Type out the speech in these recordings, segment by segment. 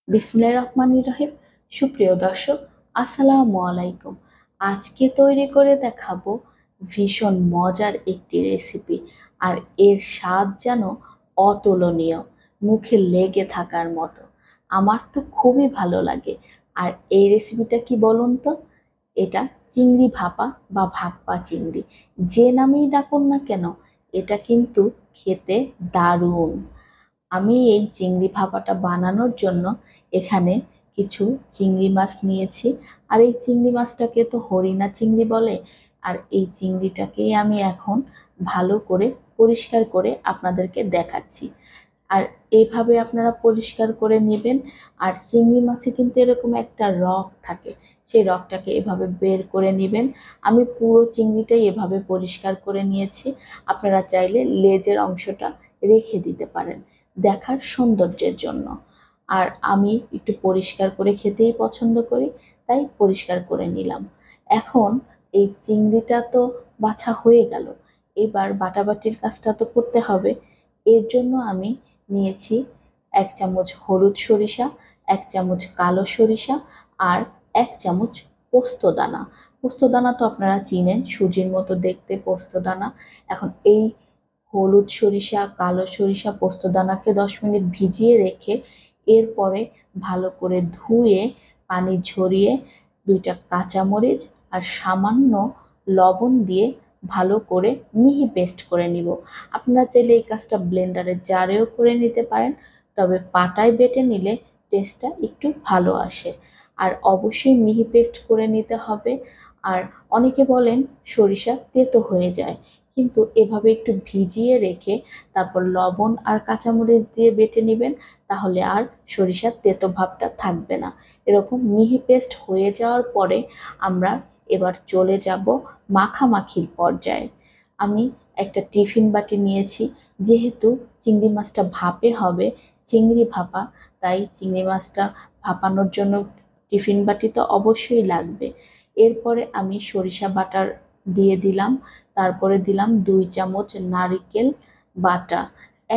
বিসমিল্লাহির রহমানির রহিম। সুপ্রিয় দর্শক, আসসালামু আলাইকুম। আজকে তৈরি করে দেখাবো ভীষণ মজার একটি রেসিপি। আর এর স্বাদ যেন অতুলনীয়, মুখে লেগে থাকার মতো। আমার তো খুবই ভালো লাগে। আর এই রেসিপিটা কি বলুন তো? এটা চিংড়ি ভাপা বা ভাপা চিংড়ি, যে নামেই ডাকুন না কেন, এটা কিন্তু খেতে দারুণ। আমি এই চিংড়ি ভাপাটা বানানোর জন্য এখানে কিছু চিংড়ি মাছ নিয়েছি। আর এই চিংড়ি মাছটাকে তো হরিণা চিংড়ি বলে। আর এই চিংড়িটাকেই আমি এখন ভালো করে পরিষ্কার করে আপনাদেরকে দেখাচ্ছি। আর এইভাবে আপনারা পরিষ্কার করে নেবেন। আর চিংড়ি মাছে কিন্তু এরকম একটা রক থাকে, সেই রকটাকে এভাবে বের করে নেবেন। আমি পুরো চিংড়িটাই এভাবে পরিষ্কার করে নিয়েছি। আপনারা চাইলে লেজের অংশটা রেখে দিতে পারেন দেখার সৌন্দর্যের জন্য। আর আমি একটু পরিষ্কার করে খেতেই পছন্দ করি, তাই পরিষ্কার করে নিলাম। এখন এই চিংড়িটা তো বাছা হয়ে গেল, এবার বাটাবাটির কাজটা তো করতে হবে। এর জন্য আমি নিয়েছি 1 চামচ হলুদ সরিষা, 1 চামচ কালো সরিষা, আর 1 চামচ পোস্তদানা। পোস্তদানা তো আপনারা চিনেন, সুজির মতো দেখতে পোস্তদানা। এখন এই হলুদ সরিষা, কালো সরিষা, পোস্তদানাকে 10 মিনিট ভিজিয়ে রেখে এরপরে ভালো করে ধুয়ে পানি ঝরিয়ে 2টা কাঁচামরিচ আর সামান্য লবণ দিয়ে ভালো করে মিহি পেস্ট করে নিব। আপনারা চাইলে এই কাজটা ব্লেন্ডারের জারেও করে নিতে পারেন, তবে পাটায় বেটে নিলে টেস্টটা একটু ভালো আসে। আর অবশ্যই মিহি পেস্ট করে নিতে হবে। আর অনেকে বলেন সরিষা তেতো হয়ে যায়, কিন্তু এভাবে একটু ভিজিয়ে রেখে তারপর লবণ আর কাঁচামরিচ দিয়ে বেটে নেবেন, তাহলে আর সরিষার তেতো ভাবটা থাকবে না। এরকম মিহি পেস্ট হয়ে যাওয়ার পরে আমরা এবার চলে যাব মাখামাখির পর্যায়ে। আমি একটা টিফিন বাটি নিয়েছি। যেহেতু চিংড়ি মাছটা ভাপে হবে, চিংড়ি ভাপা, তাই চিংড়ি মাছটা ভাপানোর জন্য টিফিন বাটি তো অবশ্যই লাগবে। এরপরে আমি সরিষা বাটার দিয়ে দিলাম। তারপরে দিলাম 2 চামচ নারিকেল বাটা,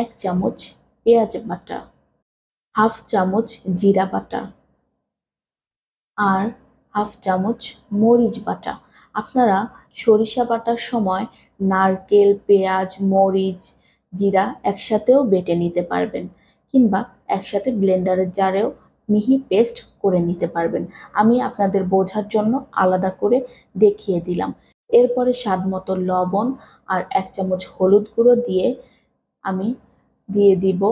1 চামচ পেঁয়াজ বাটা, হাফ চামচ জিরা বাটা, আর হাফ চামচ মরিচ বাটা। আপনারা সরিষা বাটার সময় নারকেল, পেঁয়াজ, মরিচ, জিরা একসাথেও বেটে নিতে পারবেন, কিংবা একসাথে ব্লেন্ডারের জারেও মিহি পেস্ট করে নিতে পারবেন। আমি আপনাদের বোঝার জন্য আলাদা করে দেখিয়ে দিলাম। এরপরে স্বাদ মতো লবণ আর 1 চামচ হলুদ গুঁড়ো দিয়ে আমি দিয়ে দিব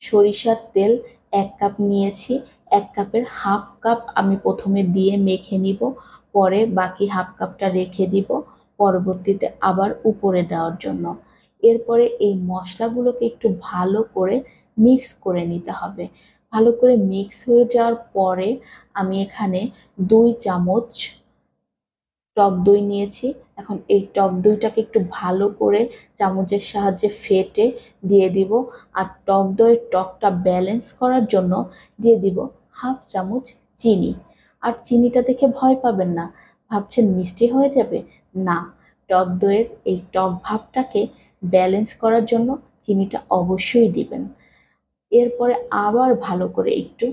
সরিষার তেল। 1 কাপ নিয়েছি, 1 কাপের হাফ কাপ আমি প্রথমে দিয়ে মেখে নিব, পরে বাকি হাফ কাপটা রেখে দিব পরবর্তীতে আবার উপরে দেওয়ার জন্য। এরপরে এই মশলাগুলোকে একটু ভালো করে মিক্স করে নিতে হবে। ভালো করে মিক্স হয়ে যাওয়ার পরে আমি এখানে 2 চামচ টক দই নিয়েছি। এখন এই টক দইটাকে একটু ভালো করে চামচের সাহায্যে ফেটে দিয়ে দিব। আর টক দইয়ের টকটা ব্যালেন্স করার জন্য দিয়ে দিব হাফ চামচ চিনি। আর চিনিটা দেখে ভয় পাবেন না, ভাবছেন মিষ্টি হয়ে যাবে, না। টক দইয়ের এই টক ভাবটাকে ব্যালেন্স করার জন্য চিনিটা অবশ্যই দিবেন। এরপরে আবার ভালো করে একটু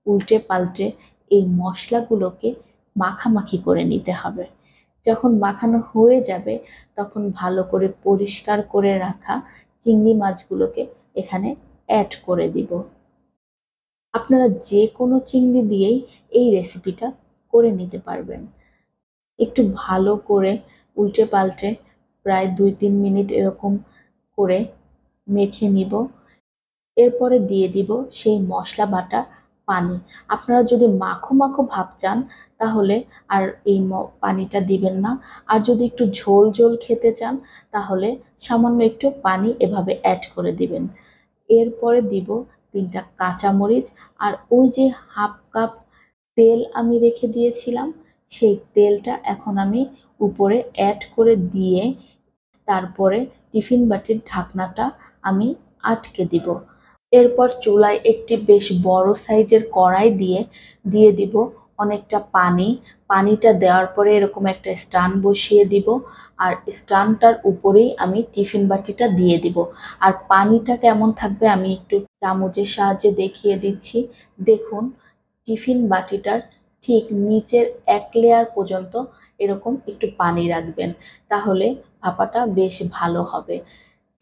উল্টে পাল্টে এই মশলাগুলোকে মাখামাখি করে নিতে হবে। যখন মাখানো হয়ে যাবে তখন ভালো করে পরিষ্কার করে রাখা চিংড়ি মাছগুলোকে এখানে অ্যাড করে দিব। আপনারা যে কোনো চিংড়ি দিয়েই এই রেসিপিটা করে নিতে পারবেন। একটু ভালো করে উল্টে পাল্টে প্রায় 2-3 মিনিট এরকম করে মেখে নিব। এরপরে দিয়ে দিব সেই মশলা বাটা পানি। আপনারা যদি মাখো মাখো ভাব চান তাহলে আর এই পানিটা দিবেন না। আর যদি একটু ঝোল ঝোল খেতে চান তাহলে সামান্য একটু পানি এভাবে অ্যাড করে দিবেন। এরপরে দিব 3টা কাঁচামরিচ। আর ওই যে হাফ কাপ তেল আমি রেখে দিয়েছিলাম, সেই তেলটা এখন আমি উপরে অ্যাড করে দিয়ে তারপরে টিফিন বাটির ঢাকনাটা আমি আটকে দিব। এরপর চুলায় একটি বেশ বড় সাইজের কড়াই দিয়ে দিয়ে দিব অনেকটা পানিটা দেওয়ার পরে এরকম একটা স্ট্যান্ড বসিয়ে দিব, আর স্ট্যান্ডটার উপরেই আমি টিফিন বাটিটা দিয়ে দিব। আর পানিটা কেমন থাকবে আমি একটু চামচের সাহায্যে দেখিয়ে দিচ্ছি। দেখুন, টিফিন বাটিটার ঠিক নিচের 1 লেয়ার পর্যন্ত এরকম একটু পানি রাখবেন, তাহলে ভাপাটা বেশ ভালো হবে।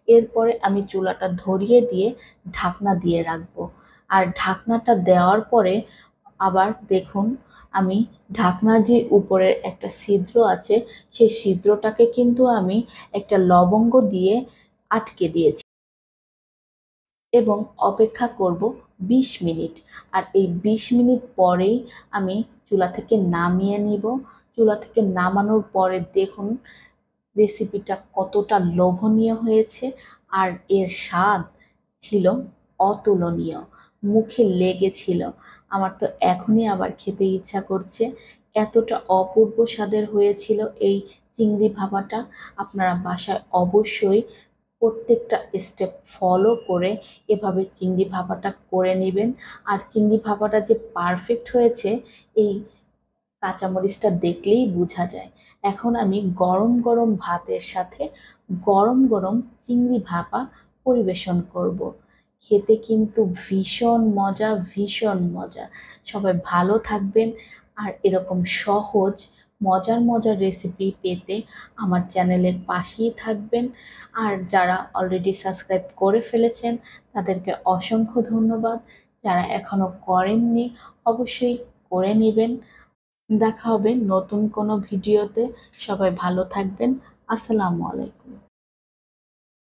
এরপরে আমি চুলাটা ধরিয়ে দিয়ে ঢাকনা দিয়ে রাখবো। আর ঢাকনাটা দেওয়ার পরে আবার দেখুন, আমি ঢাকনার যে উপরের একটা ছিদ্র আছে, সেই ছিদ্রটাকে কিন্তু আমি একটা লবঙ্গ দিয়ে আটকে দিয়েছি এবং অপেক্ষা করব 20 মিনিট। আর এই 20 মিনিট পরেই আমি চুলা থেকে নামিয়ে নিব। চুলা থেকে নামানোর পরে দেখুন রেসিপিটা কতটা লোভনীয় হয়েছে, আর এর স্বাদ ছিল অতুলনীয়, মুখে লেগেছিল। আমার তো এখনই আবার খেতে ইচ্ছা করছে, এতটা অপূর্ব স্বাদের হয়েছিল এই চিংড়ি ভাপাটা। আপনারা বাসায় অবশ্যই প্রত্যেকটা স্টেপ ফলো করে এভাবে চিংড়ি ভাপাটা করে নেবেন। আর চিংড়ি ভাপাটা যে পারফেক্ট হয়েছে এই কাঁচামরিচটা দেখলেই বোঝা যায়। এখন আমি গরম গরম ভাতের সাথে গরম গরম চিংড়ি ভাপা পরিবেশন করব। খেতে কিন্তু ভীষণ মজা, ভীষণ মজা। সবাই ভালো থাকবেন, আর এরকম সহজ মজার মজার রেসিপি পেতে আমার চ্যানেলের পাশেই থাকবেন। আর যারা অলরেডি সাবস্ক্রাইব করে ফেলেছেন তাদেরকে অসংখ্য ধন্যবাদ। যারা এখনো করেননি অবশ্যই করে নেবেন। দেখা হবে নতুন কোনো ভিডিওতে। সবাই ভালো থাকবেন। আসসালামু আলাইকুম।